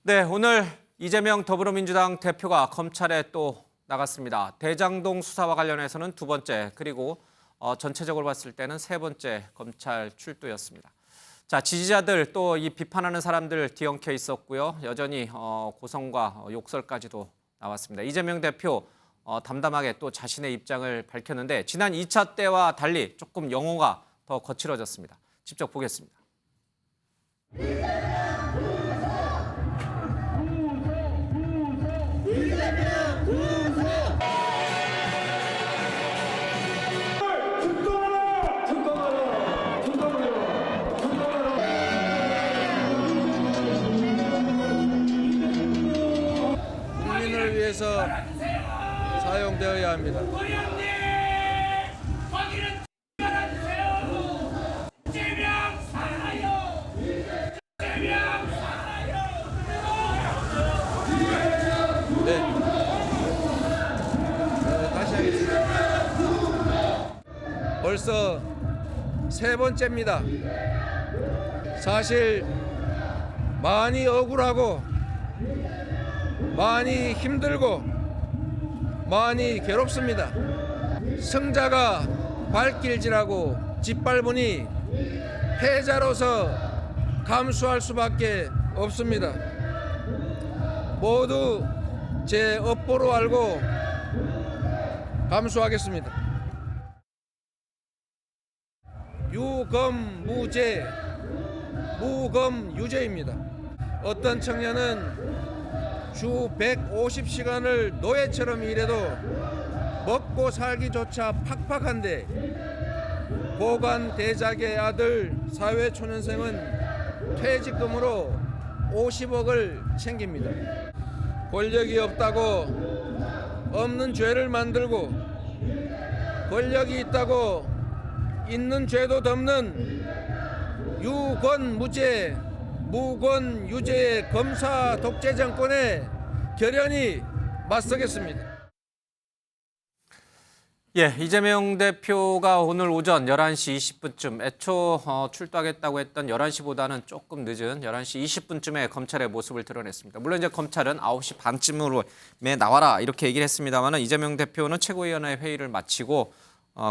네, 오늘 이재명 더불어민주당 대표가 검찰에 또 나갔습니다. 대장동 수사와 관련해서는 두 번째, 그리고 전체적으로 봤을 때는 세 번째 검찰 출두였습니다. 자, 지지자들 또 이 비판하는 사람들 뒤엉켜 있었고요. 여전히 고성과 욕설까지도 나왔습니다. 이재명 대표 담담하게 또 자신의 입장을 밝혔는데 지난 2차 때와 달리 조금 영호가 더 거칠어졌습니다. 직접 보겠습니다. 국민을 위해서 사용되어야 합니다. 다시 하겠습니다. 벌써 세 번째입니다. 사실 많이 억울하고 많이 힘들고 많이 괴롭습니다. 승자가 발길질하고 짓밟으니 패자로서 감수할 수밖에 없습니다. 모두 제 업보로 알고 감수하겠습니다. 유검무죄, 무검유죄입니다. 어떤 청년은 주 150시간을 노예처럼 일해도 먹고 살기조차 팍팍한데 고관 대작의 아들 사회초년생은 퇴직금으로 50억을 챙깁니다. 권력이 없다고 없는 죄를 만들고 권력이 있다고 있는 죄도 덮는 유권무죄 무권유죄의 검사 독재 정권에 결연히 맞서겠습니다. 예, 이재명 대표가 오늘 오전 11시 20분쯤 애초 출두하겠다고 했던 11시보다는 조금 늦은 11시 20분쯤에 검찰의 모습을 드러냈습니다. 물론 이제 검찰은 9시 반쯤으로 나와라 이렇게 얘기를 했습니다만 이재명 대표는 최고위원회 회의를 마치고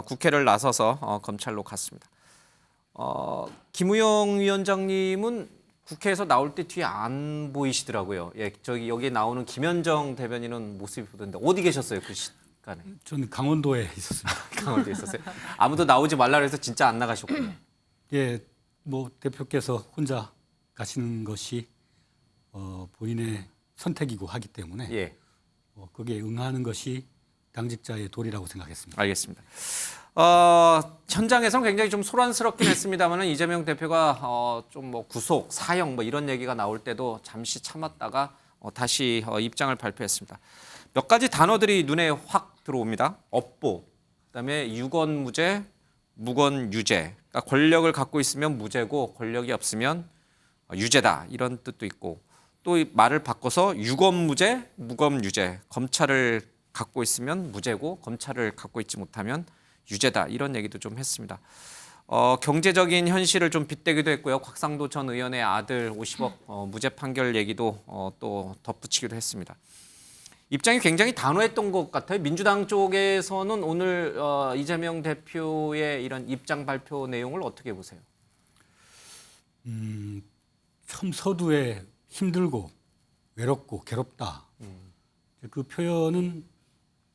국회를 나서서 검찰로 갔습니다. 김우영 위원장님은 국회에서 나올 때 뒤에 안 보이시더라고요. 예, 저기 여기 나오는 김현정 대변인은 모습이 보던데 어디 계셨어요 그 시간에? 저는 강원도에 있었습니다. 강원도에 있었어요. 아무도 나오지 말라 그래서 진짜 안 나가셨군요. 예, 뭐 대표께서 혼자 가시는 것이 본인의 선택이고 하기 때문에 예, 거기에 응하는 것이 당직자의 도리라고 생각했습니다. 알겠습니다. 현장에선 굉장히 좀 소란스럽긴 했습니다만 이재명 대표가 좀 뭐 구속, 사형 뭐 이런 얘기가 나올 때도 잠시 참았다가 다시 입장을 발표했습니다. 몇 가지 단어들이 눈에 확 들어옵니다. 업보, 그다음에 유권무죄, 무권유죄. 그러니까 권력을 갖고 있으면 무죄고 권력이 없으면 유죄다 이런 뜻도 있고 또 말을 바꿔서 유권무죄, 무권유죄. 검찰을 갖고 있으면 무죄고 검찰을 갖고 있지 못하면 유죄다 이런 얘기도 좀 했습니다. 경제적인 현실을 좀 빗대기도 했고요. 곽상도 전 의원의 아들 50억 무죄 판결 얘기도 또 덧붙이기도 했습니다. 입장이 굉장히 단호했던 것 같아요. 민주당 쪽에서는 오늘 이재명 대표의 이런 입장 발표 내용을 어떻게 보세요? 참 서두에 힘들고 외롭고 괴롭다. 그 표현은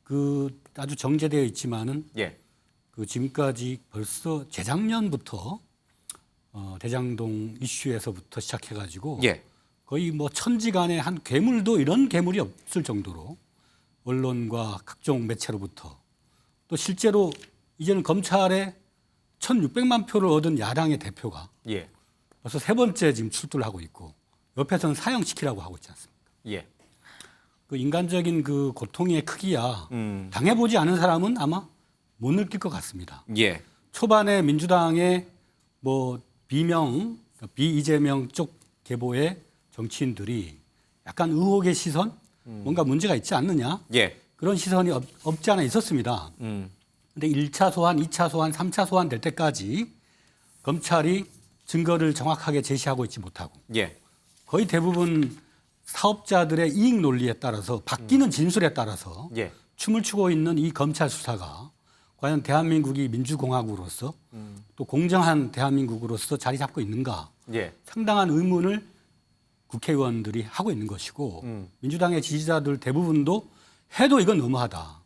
그 아주 정제되어 있지만은 예. 그 지금까지 벌써 재작년부터 대장동 이슈에서부터 시작해가지고 예. 거의 뭐 천지간에 한 괴물도 이런 괴물이 없을 정도로 언론과 각종 매체로부터 또 실제로 이제는 검찰에 1,600만 표를 얻은 야당의 대표가 예. 벌써 세 번째 지금 출두를 하고 있고 옆에서는 사형시키라고 하고 있지 않습니까? 예. 그 인간적인 그 고통의 크기야 당해보지 않은 사람은 아마 못 느낄 것 같습니다. 예. 초반에 민주당의 뭐 비이재명 쪽 계보의 정치인들이 약간 의혹의 시선, 뭔가 문제가 있지 않느냐 예. 그런 시선이 없지 않아 있었습니다. 근데 1차 소환, 2차 소환, 3차 소환 될 때까지 검찰이 증거를 정확하게 제시하고 있지 못하고 예. 거의 대부분 사업자들의 이익 논리에 따라서 바뀌는 진술에 따라서 예. 춤을 추고 있는 이 검찰 수사가 과연 대한민국이 민주공화국으로서 또 공정한 대한민국으로서 자리 잡고 있는가 예. 상당한 의문을 국회의원들이 하고 있는 것이고 민주당의 지지자들 대부분도 해도 이건 너무하다.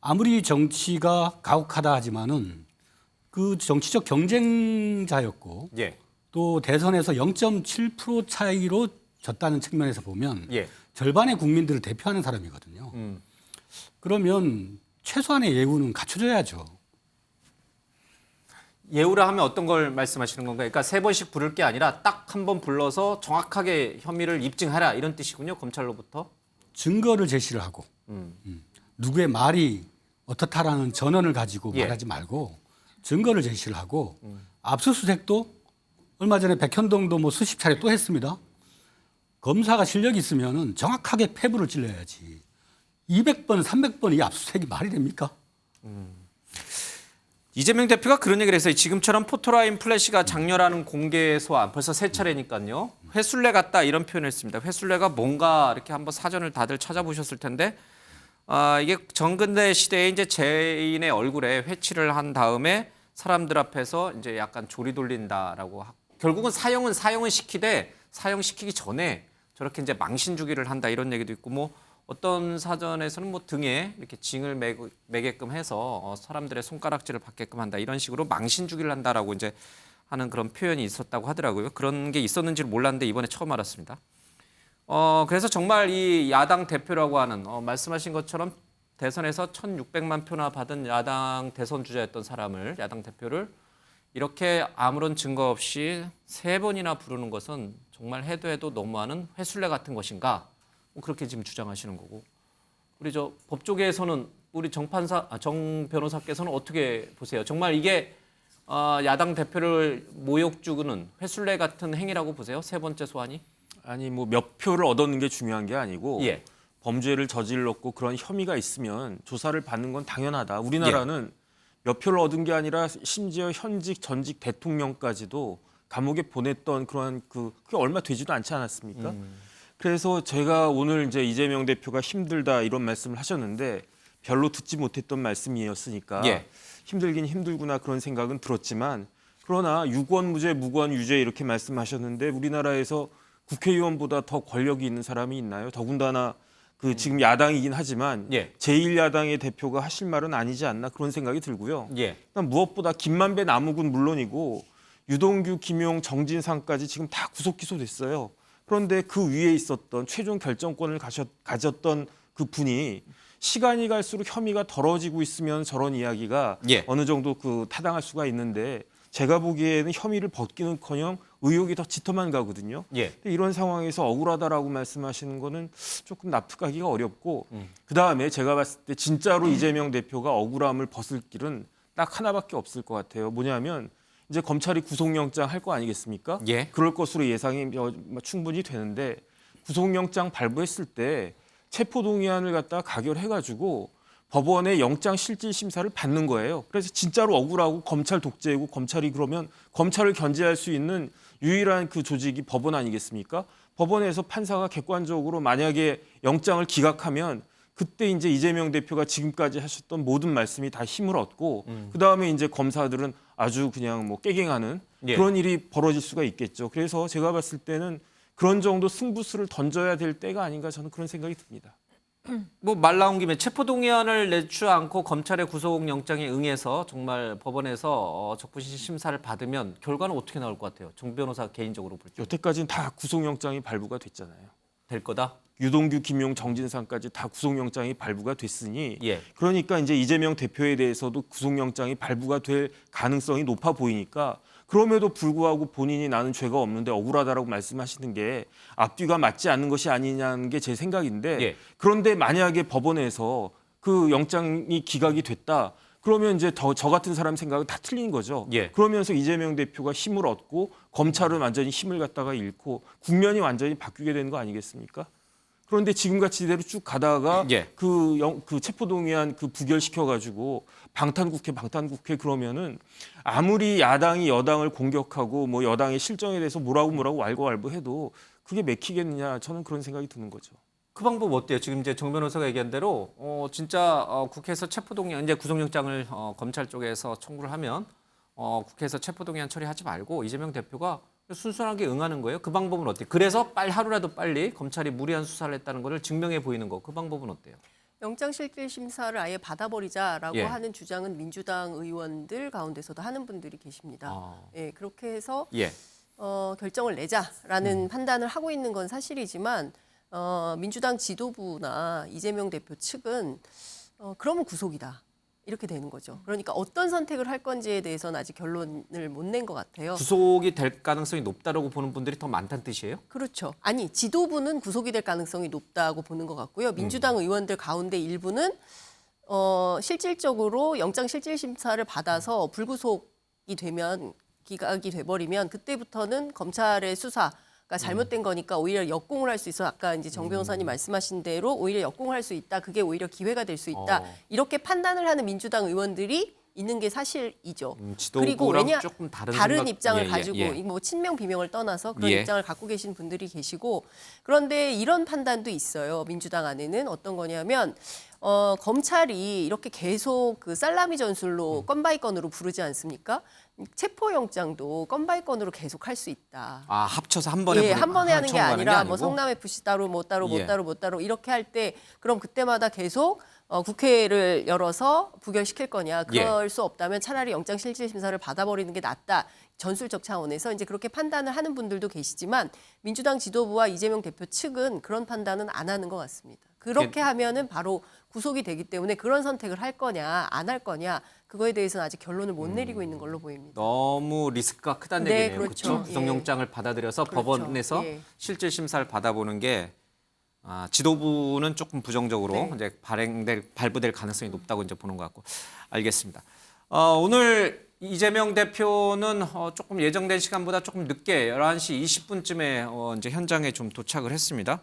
아무리 정치가 가혹하다 하지만은 그 정치적 경쟁자였고 예. 또 대선에서 0.7% 차이로 졌다는 측면에서 보면 예. 절반의 국민들을 대표하는 사람이거든요. 그러면 최소한의 예우는 갖춰줘야죠. 예우라 하면 어떤 걸 말씀하시는 건가요? 그러니까 3번씩 부를 게 아니라 딱 한 번 불러서 정확하게 혐의를 입증하라 이런 뜻이군요. 검찰로부터. 증거를 제시를 하고 누구의 말이 어떻다라는 전언을 가지고 예. 말하지 말고 증거를 제시를 하고 압수수색도 얼마 전에 백현동도 뭐 수십 차례 또 했습니다. 검사가 실력이 있으면은 정확하게 폐부를 찔러야지. 200번, 300번 이 압수수색이 말이 됩니까? 이재명 대표가 그런 얘기를 했어요. 지금처럼 포토라인 플래시가 장렬하는 공개 소환 벌써 3차례니까요. 회술래 같다 이런 표현을 했습니다. 회술래가 뭔가 이렇게 한번 사전을 다들 찾아보셨을 텐데 이게 정근대 시대에 이제 죄인의 얼굴에 회치를 한 다음에 사람들 앞에서 이제 약간 조리 돌린다라고 결국은 사형은 시키되 사형시키기 전에 저렇게 이제 망신 주기를 한다 이런 얘기도 있고 뭐 어떤 사전에서는 뭐 등에 이렇게 징을 매게끔 해서 사람들의 손가락질을 받게끔 한다 이런 식으로 망신 주기를 한다라고 이제 하는 그런 표현이 있었다고 하더라고요. 그런 게 있었는지를 몰랐는데 이번에 처음 알았습니다. 그래서 정말 이 야당 대표라고 하는 말씀하신 것처럼 대선에서 1,600만 표나 받은 야당 대선 주자였던 사람을 야당 대표를 이렇게 아무런 증거 없이 3번이나 부르는 것은 정말 해도 너무하는 회술래 같은 것인가? 뭐 그렇게 지금 주장하시는 거고 우리 저 법조계에서는 우리 정 변호사께서는 어떻게 보세요? 정말 이게 야당 대표를 모욕 주는 회술래 같은 행위라고 보세요? 3번째 소환이? 아니 뭐 몇 표를 얻었는 게 중요한 게 아니고 예. 범죄를 저질렀고 그런 혐의가 있으면 조사를 받는 건 당연하다. 우리나라는 몇 표를 얻은 게 아니라 심지어 현직 전직 대통령까지도 감옥에 보냈던 그런 그게 얼마 되지도 않지 않았습니까? 그래서 제가 오늘 이제 이재명 대표가 힘들다 이런 말씀을 하셨는데 별로 듣지 못했던 말씀이었으니까 예. 힘들긴 힘들구나 그런 생각은 들었지만 그러나 유권무죄, 무권유죄 이렇게 말씀하셨는데 우리나라에서 국회의원보다 더 권력이 있는 사람이 있나요? 더군다나 지금 야당이긴 하지만 예. 제1야당의 대표가 하실 말은 아니지 않나 그런 생각이 들고요. 예. 일단 무엇보다 김만배 남욱은 물론이고 유동규, 김용, 정진상까지 지금 다 구속 기소됐어요. 그런데 그 위에 있었던 최종 결정권을 가졌던 그 분이 시간이 갈수록 혐의가 덜어지고 있으면 저런 이야기가 예. 어느 정도 타당할 수가 있는데 제가 보기에는 혐의를 벗기는커녕 의혹이 더 짙어만 가거든요. 예. 근데 이런 상황에서 억울하다라고 말씀하시는 거는 조금 납득하기가 어렵고 그다음에 제가 봤을 때 진짜로 이재명 대표가 억울함을 벗을 길은 딱 하나밖에 없을 것 같아요. 뭐냐면 이제 검찰이 구속영장 할 거 아니겠습니까? 예. 그럴 것으로 예상이 충분히 되는데 구속영장 발부했을 때 체포동의안을 갖다가 가결해가지고 법원의 영장 실질 심사를 받는 거예요. 그래서 진짜로 억울하고 검찰 독재이고 검찰이 그러면 검찰을 견제할 수 있는 유일한 그 조직이 법원 아니겠습니까? 법원에서 판사가 객관적으로 만약에 영장을 기각하면 그때 이제 이재명 대표가 지금까지 하셨던 모든 말씀이 다 힘을 얻고 그 다음에 이제 검사들은 아주 그냥 뭐 깨갱하는 예. 그런 일이 벌어질 수가 있겠죠. 그래서 제가 봤을 때는 그런 정도 승부수를 던져야 될 때가 아닌가 저는 그런 생각이 듭니다. 뭐 말 나온 김에 체포동의안을 내지 않고 검찰의 구속영장에 응해서 정말 법원에서 적부심 심사를 받으면 결과는 어떻게 나올 것 같아요? 정 변호사 개인적으로 볼 때. 여태까지는 다 구속영장이 발부가 됐잖아요. 될 거다? 유동규, 김용, 정진상까지 다 구속영장이 발부가 됐으니 예. 그러니까 이제 이재명 대표에 대해서도 구속영장이 발부가 될 가능성이 높아 보이니까 그럼에도 불구하고 본인이 나는 죄가 없는데 억울하다라고 말씀하시는 게 앞뒤가 맞지 않는 것이 아니냐는 게 제 생각인데 예. 그런데 만약에 법원에서 그 영장이 기각이 됐다. 그러면 이제 저 같은 사람 생각은 다 틀린 거죠. 예. 그러면서 이재명 대표가 힘을 얻고 검찰은 완전히 힘을 갖다가 잃고 국면이 완전히 바뀌게 되는 거 아니겠습니까? 그런데 지금같이 이대로 쭉 가다가 예. 그 체포동의안 방탄국회 그러면은 아무리 야당이 여당을 공격하고 뭐 여당의 실정에 대해서 뭐라고 왈가왈부해도 그게 맥히겠느냐 저는 그런 생각이 드는 거죠. 그 방법 어때요? 지금 이제 정 변호사가 얘기한 대로 진짜 국회에서 체포동의안 이제 구속영장을 검찰 쪽에서 청구를 하면 국회에서 체포동의안 처리하지 말고 이재명 대표가 순수하게 응하는 거예요. 그 방법은 어때요? 그래서 하루라도 빨리 검찰이 무리한 수사를 했다는 것을 증명해 보이는 거. 그 방법은 어때요? 영장실질심사를 아예 받아버리자라고 예. 하는 주장은 민주당 의원들 가운데서도 하는 분들이 계십니다. 예, 그렇게 해서 예. 결정을 내자라는 판단을 하고 있는 건 사실이지만 민주당 지도부나 이재명 대표 측은 그러면 구속이다. 이렇게 되는 거죠. 그러니까 어떤 선택을 할 건지에 대해서는 아직 결론을 못 낸 것 같아요. 구속이 될 가능성이 높다라고 보는 분들이 더 많다는 뜻이에요? 그렇죠. 아니, 지도부는 구속이 될 가능성이 높다고 보는 것 같고요. 민주당 의원들 가운데 일부는 실질적으로 영장실질심사를 받아서 불구속이 되면 기각이 돼버리면 그때부터는 검찰의 수사가 잘못된 거니까 오히려 역공을 할 수 있어. 아까 이제 정 변호사님 말씀하신 대로 오히려 역공을 할 수 있다. 그게 오히려 기회가 될 수 있다. 이렇게 판단을 하는 민주당 의원들이 있는 게 사실이죠. 그리고 지도부랑 조금 다른 생각- 입장을 예, 가지고 예. 뭐 친명 비명을 떠나서 그런 예. 입장을 갖고 계신 분들이 계시고 그런데 이런 판단도 있어요. 민주당 안에는 어떤 거냐면 검찰이 이렇게 계속 그 살라미 전술로 건바이 건으로 부르지 않습니까? 체포영장도 건바이 건으로 계속 할 수 있다. 아, 합쳐서 한 번에 예, 한 번에 하는 게 청구하는 아니라 아니고? 뭐 성남 FC 따로 뭐 따로 뭐 예. 따로 뭐 따로 이렇게 할 때 그럼 그때마다 계속 국회를 열어서 부결시킬 거냐? 그럴 수 없다면 차라리 영장실질심사를 받아버리는 게 낫다. 전술적 차원에서 이제 그렇게 판단을 하는 분들도 계시지만 민주당 지도부와 이재명 대표 측은 그런 판단은 안 하는 것 같습니다. 그렇게 하면은 바로 구속이 되기 때문에 그런 선택을 할 거냐 안 할 거냐 그거에 대해서는 아직 결론을 못 내리고 있는 걸로 보입니다. 너무 리스크가 크다는 네, 얘기네요. 그렇죠. 그렇죠? 구속영장을 받아들여서 그렇죠. 법원에서 예. 실질 심사를 받아보는 게 지도부는 조금 부정적으로 네. 이제 발부될 가능성이 높다고 이제 보는 것 같고 알겠습니다. 오늘 이재명 대표는 조금 예정된 시간보다 조금 늦게 11시 20분쯤에 이제 현장에 좀 도착을 했습니다.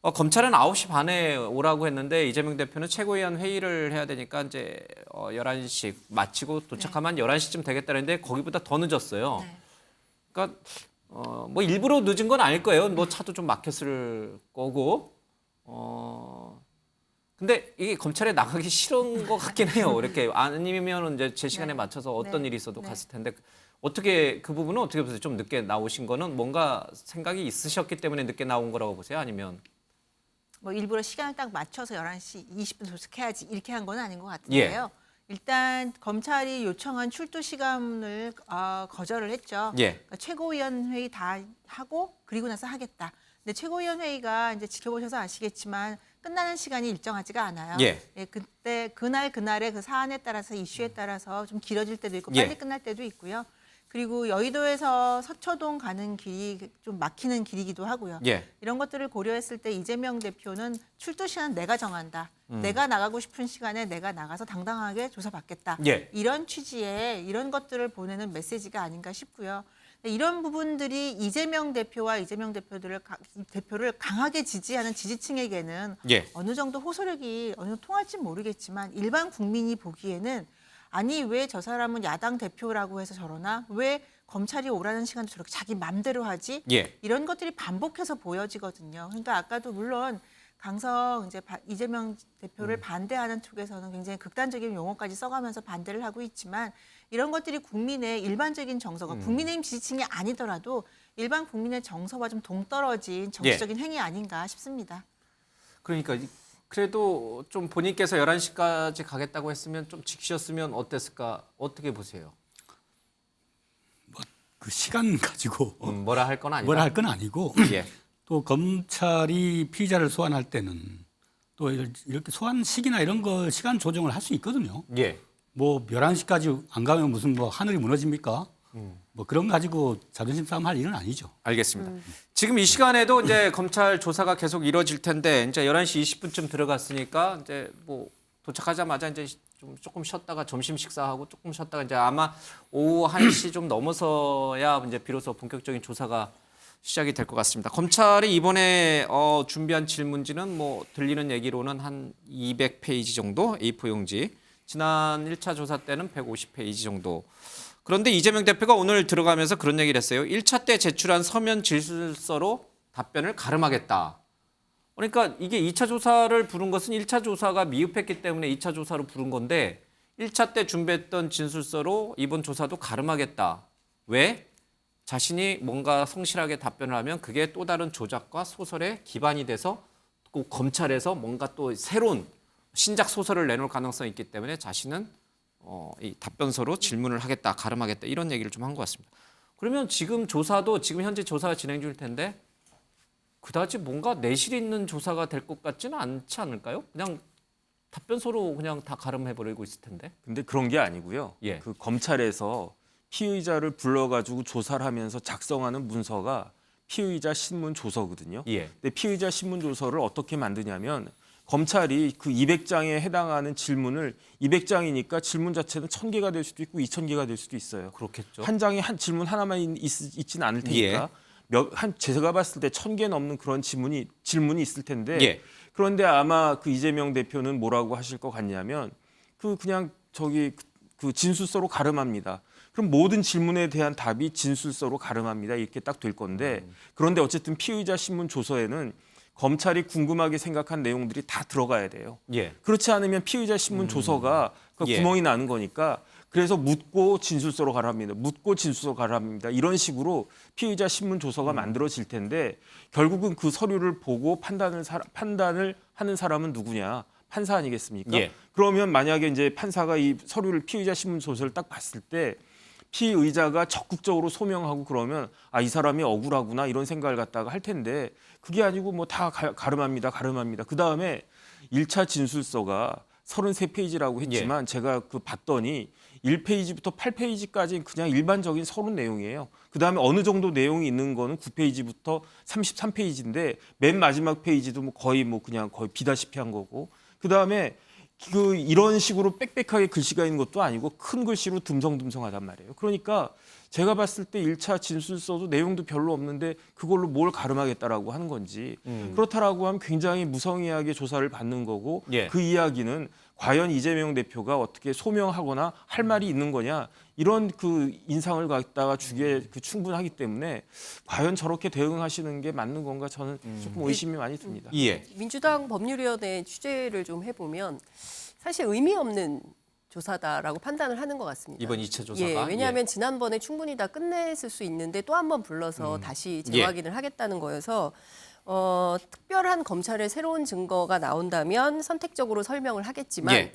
검찰은 9시 반에 오라고 했는데 이재명 대표는 최고위원 회의를 해야 되니까 이제 11시 마치고 도착하면 11시쯤 되겠다는데 거기보다 더 늦었어요. 그러니까 뭐 일부러 늦은 건 아닐 거예요. 뭐 차도 좀 막혔을 거고. 근데 이게 검찰에 나가기 싫은 것 같긴 해요. 이렇게 아니면 이제 제 시간에 맞춰서 어떤 일이 있어도 갔을 텐데 어떻게 그 부분은 어떻게 보세요? 좀 늦게 나오신 거는 뭔가 생각이 있으셨기 때문에 늦게 나온 거라고 보세요? 아니면 뭐 일부러 시간을 딱 맞춰서 11시 20분 도착해야지 이렇게 한 건 아닌 것 같은데요. 일단 검찰이 요청한 출두 시간을 거절을 했죠. 예. 그러니까 최고위원 회의 다 하고 그리고 나서 하겠다. 근데 최고위원 회의가 이제 지켜보셔서 아시겠지만 끝나는 시간이 일정하지가 않아요. 예. 그때 그날의 그 사안에 따라서 이슈에 따라서 좀 길어질 때도 있고 예. 빨리 끝날 때도 있고요. 그리고 여의도에서 서초동 가는 길이 좀 막히는 길이기도 하고요. 예. 이런 것들을 고려했을 때 이재명 대표는 출두 시간 내가 정한다. 내가 나가고 싶은 시간에 내가 나가서 당당하게 조사받겠다. 예. 이런 취지의 이런 것들을 보내는 메시지가 아닌가 싶고요. 이런 부분들이 이재명 대표와 이재명 대표를 강하게 지지하는 지지층에게는 예. 어느 정도 호소력이 어느 정도 통할지 모르겠지만 일반 국민이 보기에는 아니 왜 저 사람은 야당 대표라고 해서 저러나 왜 검찰이 오라는 시간도 저렇게 자기 맘대로 하지? 예. 이런 것들이 반복해서 보여지거든요. 그러니까 아까도 물론 강성 이제 이재명 대표를 반대하는 쪽에서는 굉장히 극단적인 용어까지 써가면서 반대를 하고 있지만 이런 것들이 국민의 일반적인 정서가 국민의힘 지지층이 아니더라도 일반 국민의 정서와 좀 동떨어진 정치적인 행위 아닌가 싶습니다. 그러니까 그래도 좀 본인께서 11시까지 가겠다고 했으면 좀 지키셨으면 어땠을까? 어떻게 보세요? 그 시간 가지고 뭐라 할 건 아니다. 뭐라 할 건 아니고 예. 또 검찰이 피의자를 소환할 때는 또 이렇게 소환식이나 이런 거 시간 조정을 할 수 있거든요. 예. 뭐 11시까지 안 가면 무슨 뭐 하늘이 무너집니까? 뭐 그런 거 가지고 자존심 싸움 할 일은 아니죠. 알겠습니다. 지금 이 시간에도 이제 검찰 조사가 계속 이뤄질 텐데 이제 11시 20분쯤 들어갔으니까 이제 뭐 도착하자마자 이제 조금 쉬었다가 점심 식사하고 조금 쉬었다가 이제 아마 오후 1시 좀 넘어서야 이제 비로소 본격적인 조사가 시작이 될 것 같습니다. 검찰이 이번에 준비한 질문지는 뭐 들리는 얘기로는 한 200페이지 정도 A4 용지. 지난 1차 조사 때는 150페이지 정도. 그런데 이재명 대표가 오늘 들어가면서 그런 얘기를 했어요. 1차 때 제출한 서면 질서로 답변을 가름하겠다. 그러니까 이게 2차 조사를 부른 것은 1차 조사가 미흡했기 때문에 2차 조사로 부른 건데 1차 때 준비했던 진술서로 이번 조사도 가름하겠다. 왜? 자신이 뭔가 성실하게 답변을 하면 그게 또 다른 조작과 소설의 기반이 돼서 꼭 검찰에서 뭔가 또 새로운 신작 소설을 내놓을 가능성이 있기 때문에 자신은 이 답변서로 질문을 하겠다, 가름하겠다 이런 얘기를 좀 한 것 같습니다. 그러면 지금 조사도 지금 현재 조사가 진행 중일 텐데 그다지 뭔가 내실 있는 조사가 될 것 같지는 않지 않을까요? 그냥 답변서로 그냥 다 가름해버리고 있을 텐데. 근데 그런 게 아니고요. 예. 그 검찰에서 피의자를 불러가지고 조사를 하면서 작성하는 문서가 피의자 신문 조서거든요. 예. 근데 피의자 신문 조서를 어떻게 만드냐면 검찰이 그 200장에 해당하는 질문을 200장이니까 질문 자체는 1000개가 될 수도 있고 2000개가 될 수도 있어요. 그렇겠죠. 한 장에 한 질문 하나만 있지는 않을 테니까 제가 봤을 때 1000개 넘는 그런 질문이 있을 텐데 예. 그런데 아마 그 이재명 대표는 뭐라고 하실 것 같냐면 그냥 그 진술서로 가름합니다. 그럼 모든 질문에 대한 답이 진술서로 가름합니다. 이렇게 딱 될 건데 그런데 어쨌든 피의자 신문 조서에는 검찰이 궁금하게 생각한 내용들이 다 들어가야 돼요. 예. 그렇지 않으면 피의자 신문 조서가 예. 구멍이 나는 거니까 그래서 묻고 진술서로 가랍니다. 묻고 진술서로 가랍니다. 이런 식으로 피의자 신문 조서가 만들어질 텐데 결국은 그 서류를 보고 판단을 하는 사람은 누구냐? 판사 아니겠습니까? 예. 그러면 만약에 이제 판사가 이 서류를 피의자 신문 조서를 딱 봤을 때 피의자가 적극적으로 소명하고 그러면 이 사람이 억울하구나 이런 생각을 갖다가 할 텐데 그게 아니고 뭐 다 가름합니다. 그다음에 1차 진술서가 33페이지라고 했지만 제가 봤더니 1페이지부터 8페이지까지는 그냥 일반적인 서론 내용이에요. 그다음에 어느 정도 내용이 있는 거는 9페이지부터 33페이지인데 맨 마지막 페이지도 거의 비다시피 한 거고 그다음에 이런 식으로 빽빽하게 글씨가 있는 것도 아니고 큰 글씨로 듬성듬성하단 말이에요. 그러니까 제가 봤을 때 1차 진술서도 내용도 별로 없는데 그걸로 뭘 가름하겠다라고 하는 건지 그렇다라고 하면 굉장히 무성의하게 조사를 받는 거고 예. 그 이야기는 과연 이재명 대표가 어떻게 소명하거나 할 말이 있는 거냐 이런 그 인상을 갖다가 주기에 충분하기 때문에 과연 저렇게 대응하시는 게 맞는 건가 저는 조금 의심이 많이 듭니다. 예. 민주당 법률위원회 취재를 좀 해보면 사실 의미 없는 조사다라고 판단을 하는 것 같습니다. 이번 2차 조사가. 왜냐하면 지난번에 충분히 다 끝냈을 수 있는데 또 한 번 불러서 다시 재확인을 하겠다는 거여서 특별한 검찰의 새로운 증거가 나온다면 선택적으로 설명을 하겠지만 예.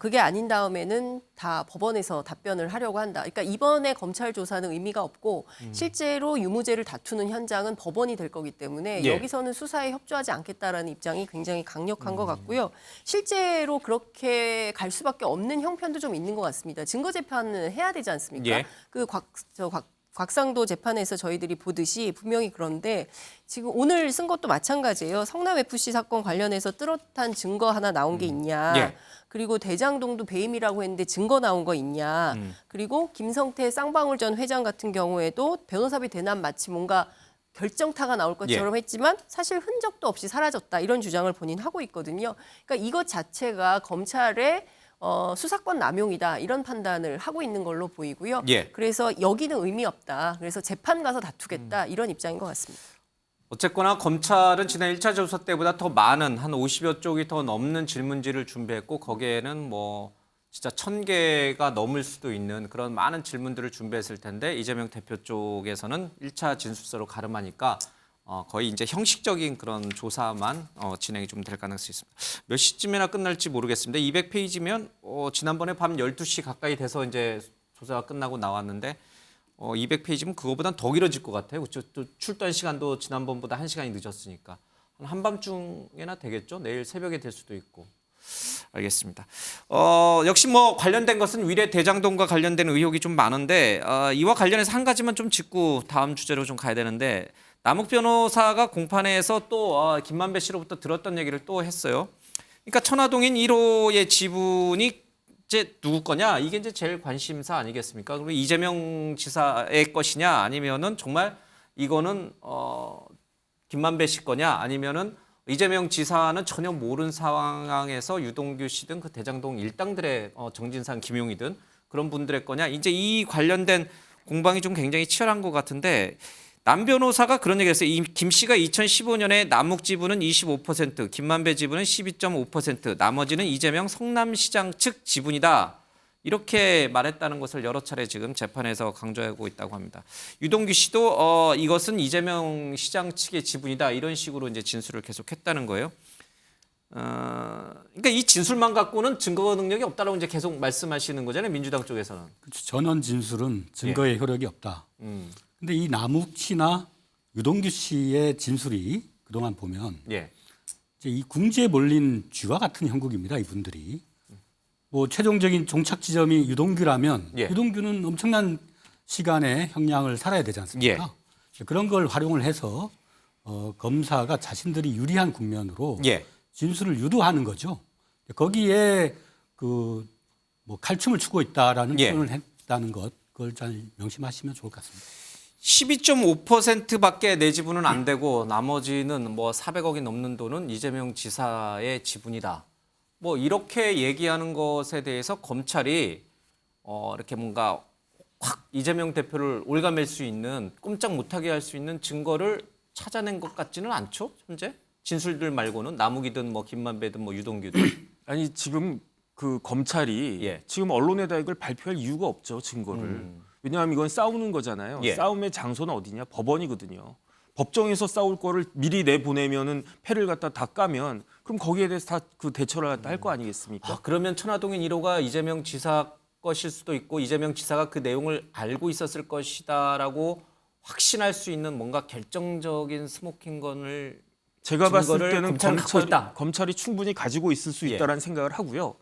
그게 아닌 다음에는 다 법원에서 답변을 하려고 한다. 그러니까 이번에 검찰 조사는 의미가 없고 실제로 유무죄를 다투는 현장은 법원이 될 거기 때문에 예. 여기서는 수사에 협조하지 않겠다라는 입장이 굉장히 강력한 것 같고요. 실제로 그렇게 갈 수밖에 없는 형편도 좀 있는 것 같습니다. 증거 재판을 해야 되지 않습니까? 예. 곽상도 재판에서 저희들이 보듯이 분명히 그런데 지금 오늘 쓴 것도 마찬가지예요. 성남 FC 사건 관련해서 뚜렷한 증거 하나 나온 게 있냐. 예. 그리고 대장동도 배임이라고 했는데 증거 나온 거 있냐. 그리고 김성태 쌍방울 전 회장 같은 경우에도 변호사비 대납 마치 뭔가 결정타가 나올 것처럼 했지만 사실 흔적도 없이 사라졌다. 이런 주장을 본인 하고 있거든요. 그러니까 이것 자체가 검찰의 수사권 남용이다 이런 판단을 하고 있는 걸로 보이고요. 예. 그래서 여기는 의미 없다. 그래서 재판 가서 다투겠다 이런 입장인 것 같습니다. 어쨌거나 검찰은 지난 1차 조사 때보다 더 많은 한 50여 쪽이 더 넘는 질문지를 준비했고 거기에는 뭐 진짜 1000개가 넘을 수도 있는 그런 많은 질문들을 준비했을 텐데 이재명 대표 쪽에서는 1차 진술서로 가름하니까 거의 이제 형식적인 그런 조사만 진행이 좀 될 가능성이 있습니다. 몇 시쯤이나 끝날지 모르겠습니다. 200페이지면 지난번에 밤 12시 가까이 돼서 이제 조사가 끝나고 나왔는데 200페이지면 그거보단 더 길어질 것 같아요. 그렇죠? 또 출단 시간도 지난번보다 1시간이 늦었으니까 한밤중에나 되겠죠. 내일 새벽에 될 수도 있고. 알겠습니다. 역시 뭐 관련된 것은 위례 대장동과 관련된 의혹이 좀 많은데 이와 관련해서 한 가지만 좀 짚고 다음 주제로 좀 가야 되는데 남욱 변호사가 공판에서 또 김만배 씨로부터 들었던 얘기를 또 했어요. 그러니까 천화동인 1호의 지분이 이제 누구 거냐 이게 이제 제일 관심사 아니겠습니까? 그러면 이재명 지사의 것이냐 아니면은 정말 이거는 김만배 씨 거냐 아니면은 이재명 지사는 전혀 모르는 상황에서 유동규 씨든 그 대장동 일당들의 정진상, 김용이든 그런 분들의 거냐 이제 이 관련된 공방이 좀 굉장히 치열한 것 같은데 남 변호사가 그런 얘기를 했어요. 김 씨가 2015년에 남욱 지분은 25%, 김만배 지분은 12.5%, 나머지는 이재명 성남시장 측 지분이다. 이렇게 말했다는 것을 여러 차례 지금 재판에서 강조하고 있다고 합니다. 유동규 씨도 이것은 이재명 시장 측의 지분이다. 이런 식으로 이제 진술을 계속했다는 거예요. 그러니까 이 진술만 갖고는 증거 능력이 없다라고 이제 계속 말씀하시는 거잖아요. 민주당 쪽에서는. 그렇죠. 전원 진술은 증거의 효력이 없다. 근데 이 남욱 씨나 유동규 씨의 진술이 그동안 보면 예. 이제 이 궁지에 몰린 쥐와 같은 형국입니다. 이분들이. 뭐 최종적인 종착 지점이 유동규라면 예. 유동규는 엄청난 시간의 형량을 살아야 되지 않습니까? 그런 걸 활용을 해서 검사가 자신들이 유리한 국면으로 예. 진술을 유도하는 거죠. 거기에 그 뭐 칼춤을 추고 있다라는 예. 표현을 했다는 것, 그걸 잘 명심하시면 좋을 것 같습니다. 12.5%밖에 내 지분은 안 되고 나머지는 뭐 400억이 넘는 돈은 이재명 지사의 지분이다. 뭐 이렇게 얘기하는 것에 대해서 검찰이 이렇게 뭔가 확 이재명 대표를 올가맬 수 있는, 꼼짝 못하게 할 수 있는 증거를 찾아낸 것 같지는 않죠, 현재? 진술들 말고는 남욱이든 뭐 김만배든 뭐 유동규든. 아니 지금 그 검찰이 예. 지금 언론에다 이걸 발표할 이유가 없죠, 증거를. 왜냐하면 이건 싸우는 거잖아요. 예. 싸움의 장소는 어디냐? 법원이거든요. 법정에서 싸울 거를 미리 내보내면은 패를 갖다 다 까면 그럼 거기에 대해서 다 그 대처를 갖다 할 거 아니겠습니까? 그러면 천화동인 1호가 이재명 지사 것일 수도 있고 이재명 지사가 그 내용을 알고 있었을 것이다라고 확신할 수 있는 뭔가 결정적인 스모킹건을 제가 봤을 증거를 때는 검찰은 갖고 있다. 검찰이 충분히 가지고 있을 수 예. 있다라는 생각을 하고요.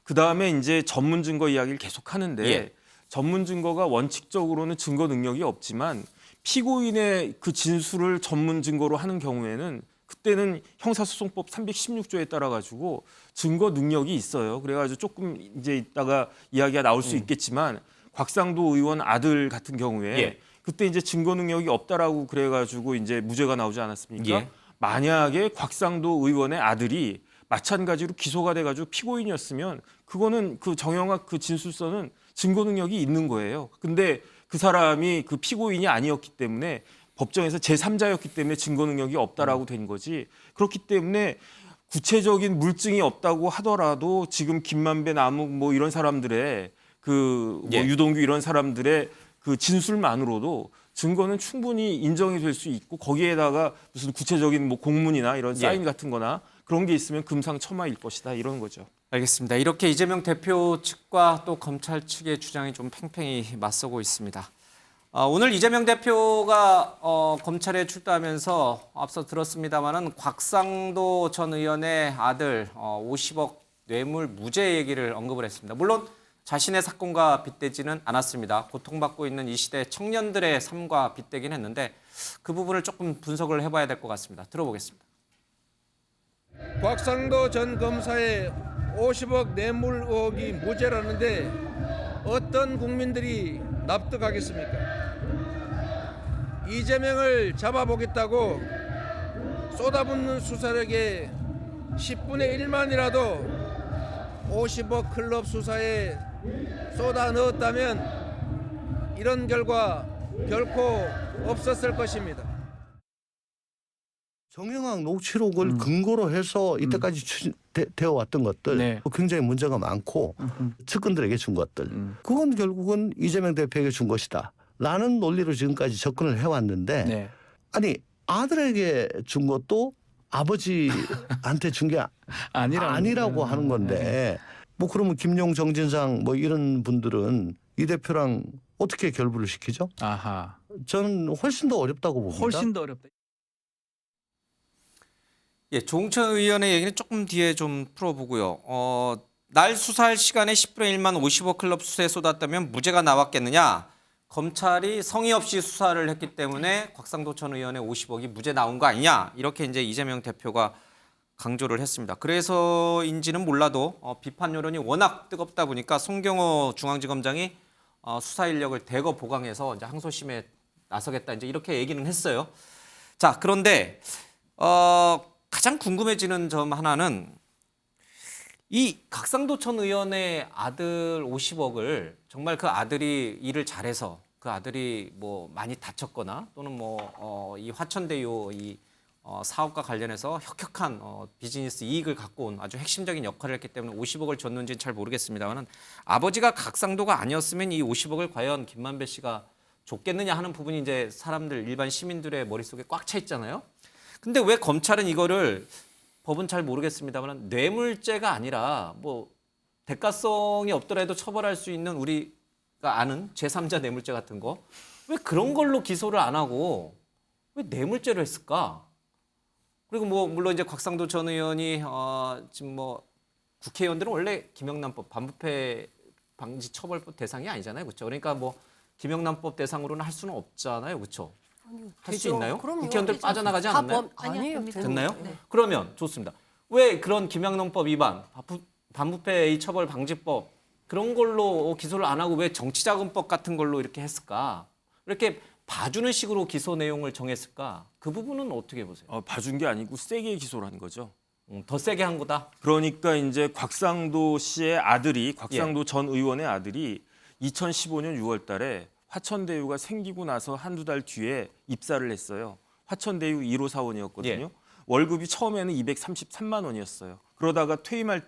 그 다음에 이제 전문 증거 이야기를 계속 하는데 예. 전문 증거가 원칙적으로는 증거 능력이 없지만 피고인의 그 진술을 전문 증거로 하는 경우에는 그때는 형사소송법 316조에 따라 가지고 증거 능력이 있어요. 그래가지고 조금 이제 이따가 이야기가 나올 수 있겠지만 곽상도 의원 아들 같은 경우에 예. 그때 이제 증거 능력이 없다라고 그래가지고 이제 무죄가 나오지 않았습니까? 예. 만약에 곽상도 의원의 아들이 마찬가지로 기소가 돼가지고 피고인이었으면 그거는 그 정영학 그 진술서는 증거 능력이 있는 거예요. 근데 그 사람이 그 피고인이 아니었기 때문에 법정에서 제3자였기 때문에 증거 능력이 없다라고 된 거지. 그렇기 때문에 구체적인 물증이 없다고 하더라도 지금 김만배, 남욱 뭐 이런 사람들의 그 뭐 예. 유동규 이런 사람들의 그 진술만으로도 증거는 충분히 인정이 될 수 있고 거기에다가 무슨 구체적인 뭐 공문이나 이런 사인 예. 같은 거나 그런 게 있으면 금상첨화일 것이다 이런 거죠. 알겠습니다. 이렇게 이재명 대표 측과 또 검찰 측의 주장이 좀 팽팽히 맞서고 있습니다. 오늘 이재명 대표가 검찰에 출두하면서 앞서 들었습니다마는 곽상도 전 의원의 아들 50억 뇌물 무죄 얘기를 언급을 했습니다. 물론 자신의 사건과 빗대지는 않았습니다. 고통받고 있는 이 시대 청년들의 삶과 빗대긴 했는데 그 부분을 조금 분석을 해봐야 될 것 같습니다. 들어보겠습니다. 곽상도 전 검사의 50억 뇌물 의혹이 무죄라는데 어떤 국민들이 납득하겠습니까? 이재명을 잡아보겠다고 쏟아붓는 수사력의 10분의 1만이라도 50억 클럽 수사에 쏟아 넣었다면 이런 결과 결코 없었을 것입니다. 정영학 녹취록을 근거로 해서 이때까지 되어 왔던 것들 굉장히 문제가 많고 측근들에게 준 것들 그건 결국은 이재명 대표에게 준 것이다 라는 논리로 지금까지 접근을 해왔는데 아니 아들에게 준 것도 아버지한테 준 게 아니라고 하는 건데 뭐 그러면 김용 정진상 뭐 이런 분들은 이 대표랑 어떻게 결부를 시키죠? 아하. 저는 훨씬 더 어렵다고 봅니다. 훨씬 더 어렵다. 예, 조홍천 의원의 얘기는 조금 뒤에 좀 풀어보고요. 날 수사할 시간에 10분의 1만 50억 클럽 수사에 쏟았다면 무죄가 나왔겠느냐? 검찰이 성의 없이 수사를 했기 때문에 곽상도 전 의원의 50억이 무죄 나온 거 아니냐? 이렇게 이제 이재명 대표가 강조를 했습니다. 그래서인지는 몰라도 비판 여론이 워낙 뜨겁다 보니까 송경호 중앙지검장이 수사 인력을 대거 보강해서 이제 항소심에 나서겠다 이제 이렇게 얘기는 했어요. 자, 그런데 가장 궁금해지는 점 하나는 이 곽상도 전 의원의 아들 50억을 정말 그 아들이 일을 잘해서 그 아들이 뭐 많이 다쳤거나 또는 뭐 이 화천대유 이 사업과 관련해서 혁혁한 비즈니스 이익을 갖고 온 아주 핵심적인 역할을 했기 때문에 50억을 줬는지는 잘 모르겠습니다만은 아버지가 각상도가 아니었으면 이 50억을 과연 김만배 씨가 줬겠느냐 하는 부분이 이제 사람들 일반 시민들의 머릿속에 꽉 차 있잖아요. 근데 왜 검찰은 이거를 법은 잘 모르겠습니다만 뇌물죄가 아니라 뭐 대가성이 없더라도 처벌할 수 있는 우리가 아는 제3자 뇌물죄 같은 거 왜 그런 걸로 기소를 안 하고 왜 뇌물죄로 했을까? 그리고 뭐 물론 이제 곽상도 전 의원이 지금 뭐 국회의원들은 원래 김영란법 반부패 방지 처벌법 대상이 아니잖아요, 그렇죠? 그러니까 뭐 김영란법 대상으로는 할 수는 없잖아요, 그렇죠? 할 수 있나요? 그럼요. 국회의원들 빠져나가지 않았나요? 아니에요. 됐나요? 네. 그러면 좋습니다. 왜 그런 김영란법 위반, 반부패 처벌 방지법 그런 걸로 기소를 안 하고 왜 정치자금법 같은 걸로 이렇게 했을까? 이렇게 봐주는 식으로 기소 내용을 정했을까? 그 부분은 어떻게 보세요? 봐준 게 아니고 세게 기소를 한 거죠. 더 세게 한 거다. 그러니까 이제 곽상도 씨의 아들이 곽상도 전 의원의 아들이 2015년 6월 달에 화천대유가 생기고 나서 한두 달 뒤에 입사를 했어요. 화천대유 1호 사원이었거든요. 월급이 처음에는 233만 원이었어요. 그러다가 퇴직할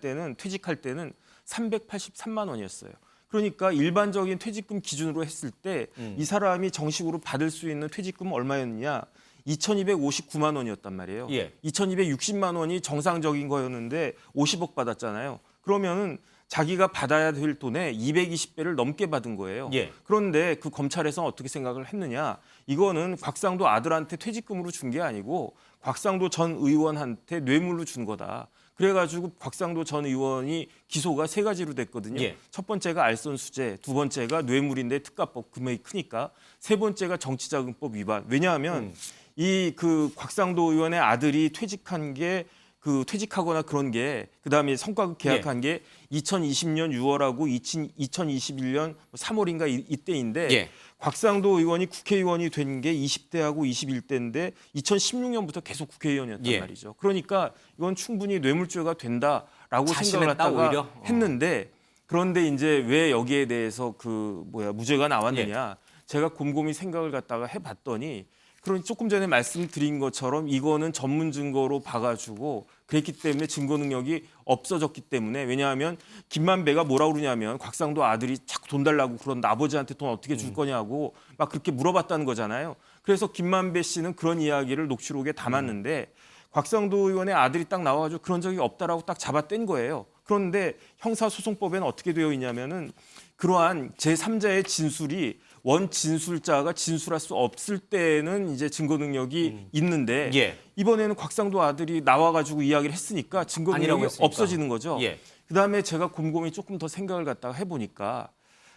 때는 383만 원이었어요. 그러니까 일반적인 퇴직금 기준으로 했을 때 이 사람이 정식으로 받을 수 있는 퇴직금은 얼마였느냐? 2,259만 원이었단 말이에요. 2,260만 원이 정상적인 거였는데 50억 받았잖아요. 그러면은 자기가 받아야 될 돈의 220배를 넘게 받은 거예요. 그런데 그 검찰에서는 어떻게 생각을 했느냐? 이거는 곽상도 아들한테 퇴직금으로 준 게 아니고 곽상도 전 의원한테 뇌물로 준 거다. 그래가지고 곽상도 전 의원이 기소가 3가지로 됐거든요. 첫 번째가 알선수재, 두 번째가 뇌물인데 특가법 금액이 크니까, 세 번째가 정치자금법 위반. 왜냐하면 이 그 곽상도 의원의 아들이 퇴직한 게 퇴직하거나 그런 게 그다음에 성과급 계약한 게 2020년 6월하고 2021년 3월인가 이때인데 곽상도 의원이 국회의원이 된 게 20대하고 21대인데 2016년부터 계속 국회의원이었단 말이죠. 그러니까 이건 충분히 뇌물죄가 된다라고 생각을 했다가 오히려? 했는데, 그런데 이제 왜 여기에 대해서 무죄가 나왔느냐? 제가 곰곰이 생각을 갖다가 해봤더니 그런 조금 전에 말씀드린 것처럼 이거는 전문 증거로 봐가지고 그랬기 때문에 증거 능력이 없어졌기 때문에, 왜냐하면 김만배가 뭐라고 그러냐면 곽상도 아들이 자꾸 돈 달라고 그런다, 아버지한테 돈 어떻게 줄 거냐고 막 그렇게 물어봤다는 거잖아요. 그래서 김만배 씨는 그런 이야기를 녹취록에 담았는데 곽상도 의원의 아들이 딱 나와가지고 그런 적이 없다라고 딱 잡아뗀 거예요. 그런데 형사소송법에는 어떻게 되어 있냐면은 그러한 제3자의 진술이 원 진술자가 진술할 수 없을 때는 이제 증거 능력이 있는데 이번에는 곽상도 아들이 나와가지고 이야기를 했으니까 증거 능력이 없어지는 거죠. 그다음에 제가 곰곰이 조금 더 생각을 갖다가 해보니까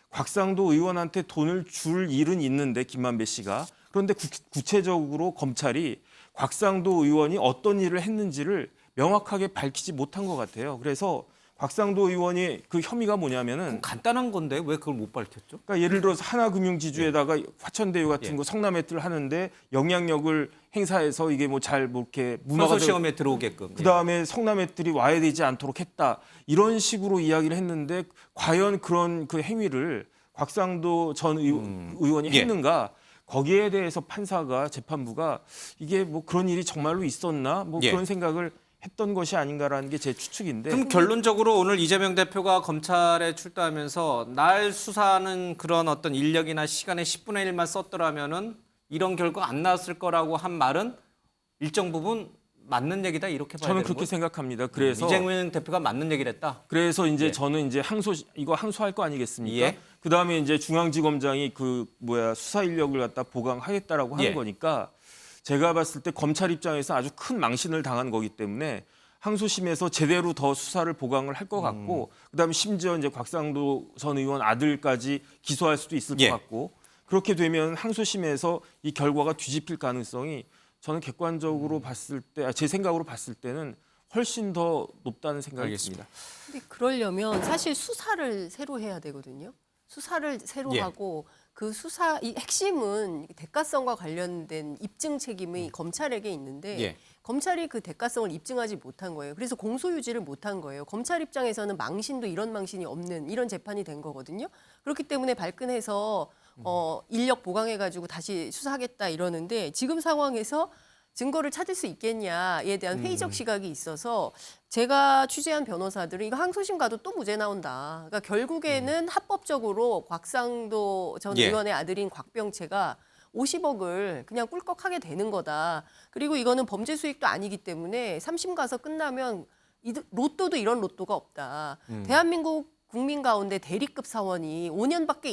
곽상도 의원한테 돈을 줄 일은 있는데 김만배 씨가, 그런데 구체적으로 검찰이 곽상도 의원이 어떤 일을 했는지를 명확하게 밝히지 못한 것 같아요. 그래서 곽상도 의원이 그 혐의가 뭐냐면은 간단한 건데 왜 그걸 못 밝혔죠? 그러니까 예를 들어서 하나금융지주에다가 화천대유 같은 거 성남에트를 하는데 영향력을 행사해서 이게 이렇게 문화가 선서 시험에 들어오게끔. 그다음에 성남에트리 와야 되지 않도록 했다, 이런 식으로 이야기를 했는데 과연 그런 그 행위를 곽상도 전 의원이 했는가? 거기에 대해서 판사가, 재판부가 이게 그런 일이 정말로 있었나? 그런 생각을 했던 것이 아닌가라는 게 제 추측인데. 그럼 결론적으로 오늘 이재명 대표가 검찰에 출두하면서 날 수사하는 그런 어떤 인력이나 시간의 10분의 1만 썼더라면은 이런 결과 안 나왔을 거라고 한 말은 일정 부분 맞는 얘기다, 이렇게 봐야 저는 되는 그렇게 거예요? 생각합니다. 그래서 이재명 대표가 맞는 얘기를 했다. 그래서 이제 저는 이제 이거 항소할 거 아니겠습니까? 그다음에 이제 중앙지검장이 수사 인력을 갖다 보강하겠다라고 하는 거니까, 제가 봤을 때 검찰 입장에서 아주 큰 망신을 당한 거기 때문에 항소심에서 제대로 더 수사를 보강을 할 것 같고, 그다음에 심지어 이제 곽상도 전 의원 아들까지 기소할 수도 있을 것 같고, 그렇게 되면 항소심에서 이 결과가 뒤집힐 가능성이 저는 객관적으로 봤을 때, 제 생각으로 봤을 때는 훨씬 더 높다는 생각이 듭니다. 근데 그러려면 사실 수사를 새로 해야 되거든요. 수사를 새로 하고 그 이 핵심은 대가성과 관련된 입증 책임이 검찰에게 있는데 검찰이 그 대가성을 입증하지 못한 거예요. 그래서 공소유지를 못한 거예요. 검찰 입장에서는 망신도 이런 망신이 없는 이런 재판이 된 거거든요. 그렇기 때문에 발끈해서 인력 보강해가지고 다시 수사하겠다 이러는데 지금 상황에서 증거를 찾을 수 있겠냐에 대한 회의적 시각이 있어서 제가 취재한 변호사들은 이거 항소심 가도 또 무죄 나온다. 그러니까 결국에는 합법적으로 곽상도 전 예. 의원의 아들인 곽병채가 50억을 그냥 꿀꺽하게 되는 거다. 그리고 이거는 범죄 수익도 아니기 때문에 3심 가서 끝나면 로또도 이런 로또가 없다. 대한민국 국민 가운데 대리급 사원이 5년밖에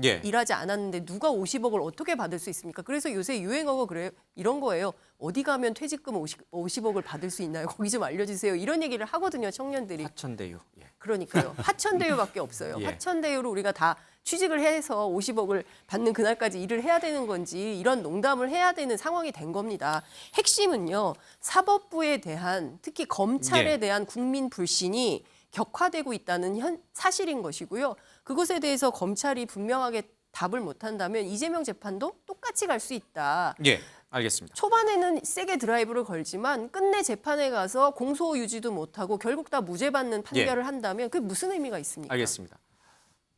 예. 일하지 않았는데 누가 50억을 어떻게 받을 수 있습니까? 그래서 요새 유행어가 그래요. 이런 거예요. 어디 가면 퇴직금 50억을 받을 수 있나요? 거기 좀 알려주세요. 이런 얘기를 하거든요, 청년들이. 하천대유. 예. 그러니까요. 하천대유밖에 없어요. 예. 하천대유로 우리가 다 취직을 해서 50억을 받는 그날까지 일을 해야 되는 건지 이런 농담을 해야 되는 상황이 된 겁니다. 핵심은요. 사법부에 대한 특히 검찰에 예. 대한 국민 불신이 격화되고 있다는 사실인 것이고요. 그것에 대해서 검찰이 분명하게 답을 못한다면 이재명 재판도 똑같이 갈 수 있다. 예. 알겠습니다. 초반에는 세게 드라이브를 걸지만 끝내 재판에 가서 공소 유지도 못하고 결국 다 무죄 받는 판결을 한다면 그게 무슨 의미가 있습니까? 알겠습니다.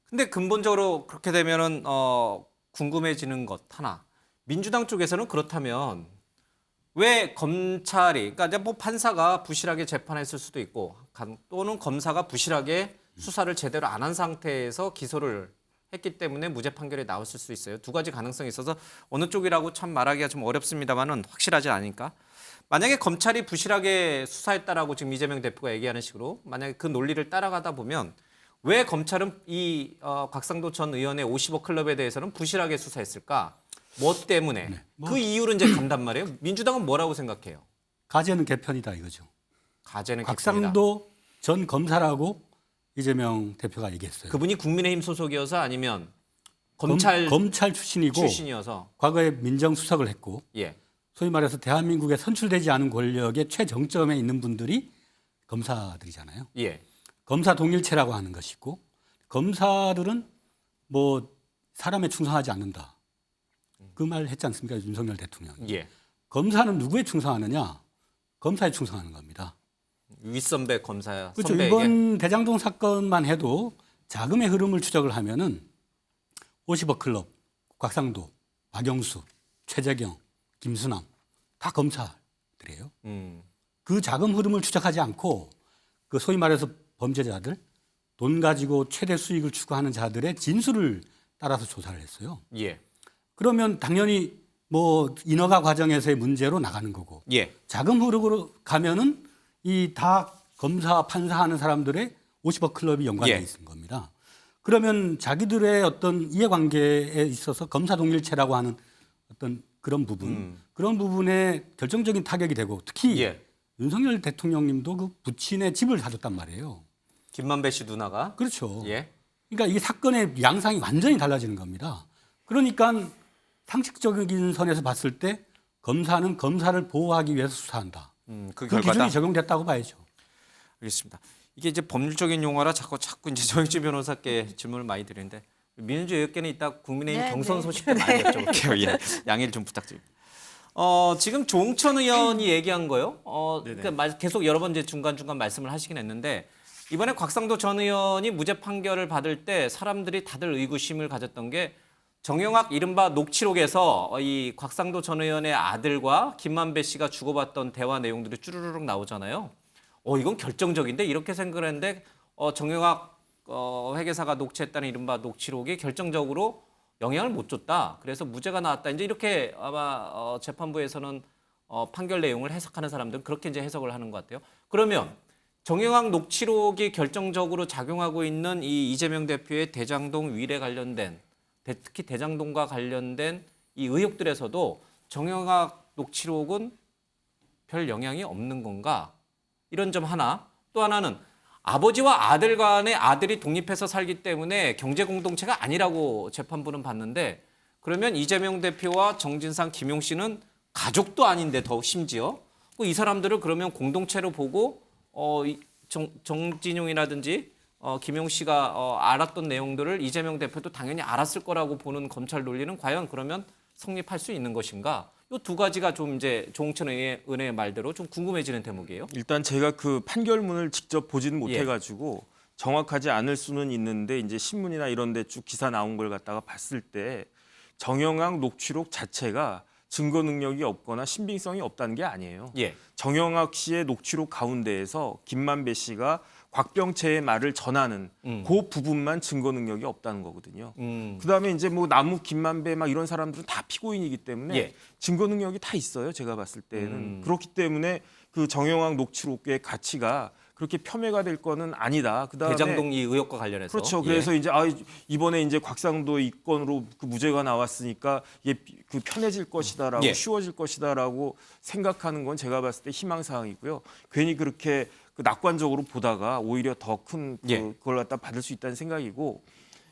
근데 근본적으로 그렇게 되면은 궁금해지는 것 하나. 민주당 쪽에서는 그렇다면 왜 검찰이 그러니까 이제 뭐 판사가 부실하게 재판했을 수도 있고 또는 검사가 부실하게 수사를 제대로 안 한 상태에서 기소를 했기 때문에 무죄 판결이 나왔을 수 있어요. 두 가지 가능성이 있어서 어느 쪽이라고 참 말하기가 좀 어렵습니다만은 확실하지 않으니까. 만약에 검찰이 부실하게 수사했다라고 지금 이재명 대표가 얘기하는 식으로 만약에 그 논리를 따라가다 보면 왜 검찰은 이 곽상도 전 의원의 50억 클럽에 대해서는 부실하게 수사했을까? 뭐 때문에? 그 이유를 이제 간단 말이에요. 민주당은 뭐라고 생각해요? 가재는 개편이다 이거죠. 가재는 개편이다. 곽상도 전 검사라고 이재명 대표가 얘기했어요. 그분이 국민의힘 소속이어서 아니면 검찰 출신이고 출신이어서 과거에 민정수석을 했고 예. 소위 말해서 대한민국에 선출되지 않은 권력의 최정점에 있는 분들이 검사들이잖아요. 예. 검사 동일체라고 하는 것이고 검사들은 뭐 사람에 충성하지 않는다. 그 말 했지 않습니까? 윤석열 대통령이. 예. 검사는 누구에 충성하느냐? 검사에 충성하는 겁니다. 윗선배 검사 그렇죠. 선배에게 이번 대장동 사건만 해도 자금의 흐름을 추적을 하면은 50억 클럽, 곽상도, 박영수, 최재경, 김수남 다 검사들이에요. 그 자금 흐름을 추적하지 않고 그 소위 말해서 범죄자들 돈 가지고 최대 수익을 추구하는 자들의 진술을 따라서 조사를 했어요. 예. 그러면 당연히 뭐 인허가 과정에서의 문제로 나가는 거고 예. 자금 흐름으로 가면은 이 다 검사 판사하는 사람들의 50억 클럽이 연관돼 예. 있는 겁니다. 그러면 자기들의 어떤 이해관계에 있어서 검사 동일체라고 하는 어떤 그런 부분, 그런 부분에 결정적인 타격이 되고 특히 예. 윤석열 대통령님도 그 부친의 집을 사줬단 말이에요. 김만배 씨 누나가 그렇죠. 예. 그러니까 이 사건의 양상이 완전히 달라지는 겁니다. 그러니까 상식적인 선에서 봤을 때 검사는 검사를 보호하기 위해서 수사한다. 그 그 결과다. 기준이 적용됐다고 봐야죠. 알겠습니다. 이게 이제 법률적인 용어라 자꾸 이제 정익주 변호사께 질문을 많이 드리는데 민주의회께는 이따 국민의힘 네, 경선 네. 소식도 많이 여쭤볼게요. 예. 양해를 좀 부탁드립니다. 지금 조홍천 의원이 얘기한 거요. 그러니까 계속 여러 번 이제 중간중간 말씀을 하시긴 했는데 이번에 곽상도 전 의원이 무죄 판결을 받을 때 사람들이 다들 의구심을 가졌던 게 정영학 이른바 녹취록에서 이 곽상도 전 의원의 아들과 김만배 씨가 주고받던 대화 내용들이 쭈루루룩 나오잖아요. 이건 결정적인데 이렇게 생각을 했는데 정영학 회계사가 녹취했다는 이른바 녹취록이 결정적으로 영향을 못 줬다. 그래서 무죄가 나왔다. 이제 이렇게 아마 재판부에서는 판결 내용을 해석하는 사람들은 그렇게 이제 해석을 하는 것 같아요. 그러면 정영학 녹취록이 결정적으로 작용하고 있는 이 이재명 대표의 대장동 위례 관련된 특히 대장동과 관련된 이 의혹들에서도 정영학 녹취록은 별 영향이 없는 건가? 이런 점 하나. 또 하나는 아버지와 아들 간의 아들이 독립해서 살기 때문에 경제 공동체가 아니라고 재판부는 봤는데 그러면 이재명 대표와 정진상, 김용 씨는 가족도 아닌데 더욱 심지어 이 사람들을 그러면 공동체로 보고 정진용이라든지 김용 씨가 알았던 내용들을 이재명 대표도 당연히 알았을 거라고 보는 검찰 논리는 과연 그러면 성립할 수 있는 것인가? 이 두 가지가 좀 이제 조홍천 의원의 말대로 좀 궁금해지는 대목이에요. 일단 제가 그 판결문을 직접 보지는 예. 못해가지고 정확하지 않을 수는 있는데 이제 신문이나 이런 데 쭉 기사 나온 걸 갖다가 봤을 때 정영학 녹취록 자체가 증거 능력이 없거나 신빙성이 없다는 게 아니에요. 예. 정영학 씨의 녹취록 가운데에서 김만배 씨가 곽병채의 말을 전하는 그 부분만 증거 능력이 없다는 거거든요. 그다음에 이제 뭐 남욱, 김만배 막 이런 사람들은 다 피고인이기 때문에 예. 증거 능력이 다 있어요. 제가 봤을 때는. 그렇기 때문에 그 정영학 녹취록의 가치가 그렇게 폄훼가 될 거는 아니다. 그다음에 대장동 이 의혹과 관련해서 그렇죠. 예. 그래서 이제 이번에 이제 곽상도 이 건으로 그 무죄가 나왔으니까 이게 그 편해질 것이다라고 예. 쉬워질 것이다라고 생각하는 건 제가 봤을 때 희망사항이고요. 괜히 그렇게 그 낙관적으로 보다가 오히려 더 큰 예. 그걸 갖다 받을 수 있다는 생각이고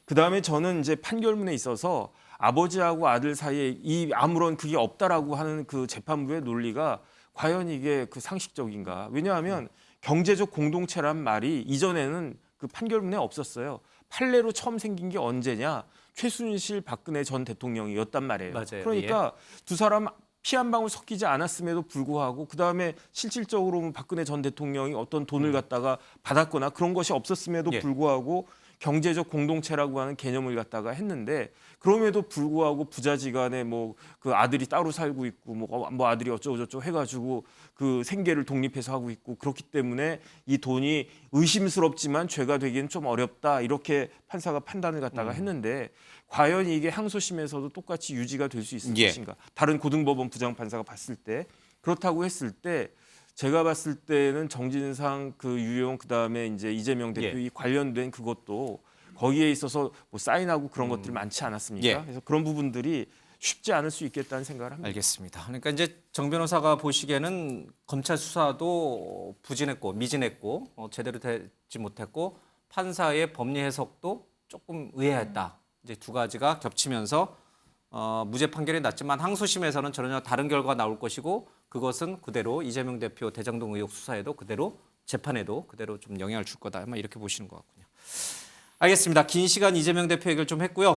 그다음에 저는 이제 판결문에 있어서 아버지하고 아들 사이에 이 아무런 그게 없다라고 하는 그 재판부의 논리가 과연 이게 그 상식적인가? 왜냐하면 경제적 공동체란 말이 이전에는 그 판결문에 없었어요. 판례로 처음 생긴 게 언제냐? 최순실 박근혜 전 대통령이었단 말이에요. 맞아요. 그러니까 두 사람 피 한 방울 섞이지 않았음에도 불구하고 그다음에 실질적으로 박근혜 전 대통령이 어떤 돈을 갖다가 받았거나 그런 것이 없었음에도 예. 불구하고 경제적 공동체라고 하는 개념을 갖다가 했는데 그럼에도 불구하고 부자지간에 뭐 그 아들이 따로 살고 있고 뭐 아들이 어쩌고 저쩌고 해가지고 그 생계를 독립해서 하고 있고 그렇기 때문에 이 돈이 의심스럽지만 죄가 되기는 좀 어렵다 이렇게 판사가 판단을 갖다가 했는데 과연 이게 항소심에서도 똑같이 유지가 될 수 있을 예. 것인가? 다른 고등법원 부장판사가 봤을 때 그렇다고 했을 때 제가 봤을 때는 정진상 그 유용 그다음에 이제 이재명 대표 예. 이 관련된 그것도 거기에 있어서 뭐 사인하고 그런 것들이 많지 않았습니까? 예. 그래서 그런 부분들이 쉽지 않을 수 있겠다는 생각을 합니다. 알겠습니다. 그러니까 이제 정 변호사가 보시기에는 검찰 수사도 부진했고 미진했고 제대로 되지 못했고 판사의 법리 해석도 조금 의아했다. 이제 두 가지가 겹치면서 무죄 판결이 났지만 항소심에서는 전혀 다른 결과가 나올 것이고 그것은 그대로 이재명 대표 대장동 의혹 수사에도 그대로 재판에도 그대로 좀 영향을 줄 거다. 아마 이렇게 보시는 것 같군요. 알겠습니다. 긴 시간 이재명 대표 얘기를 좀 했고요.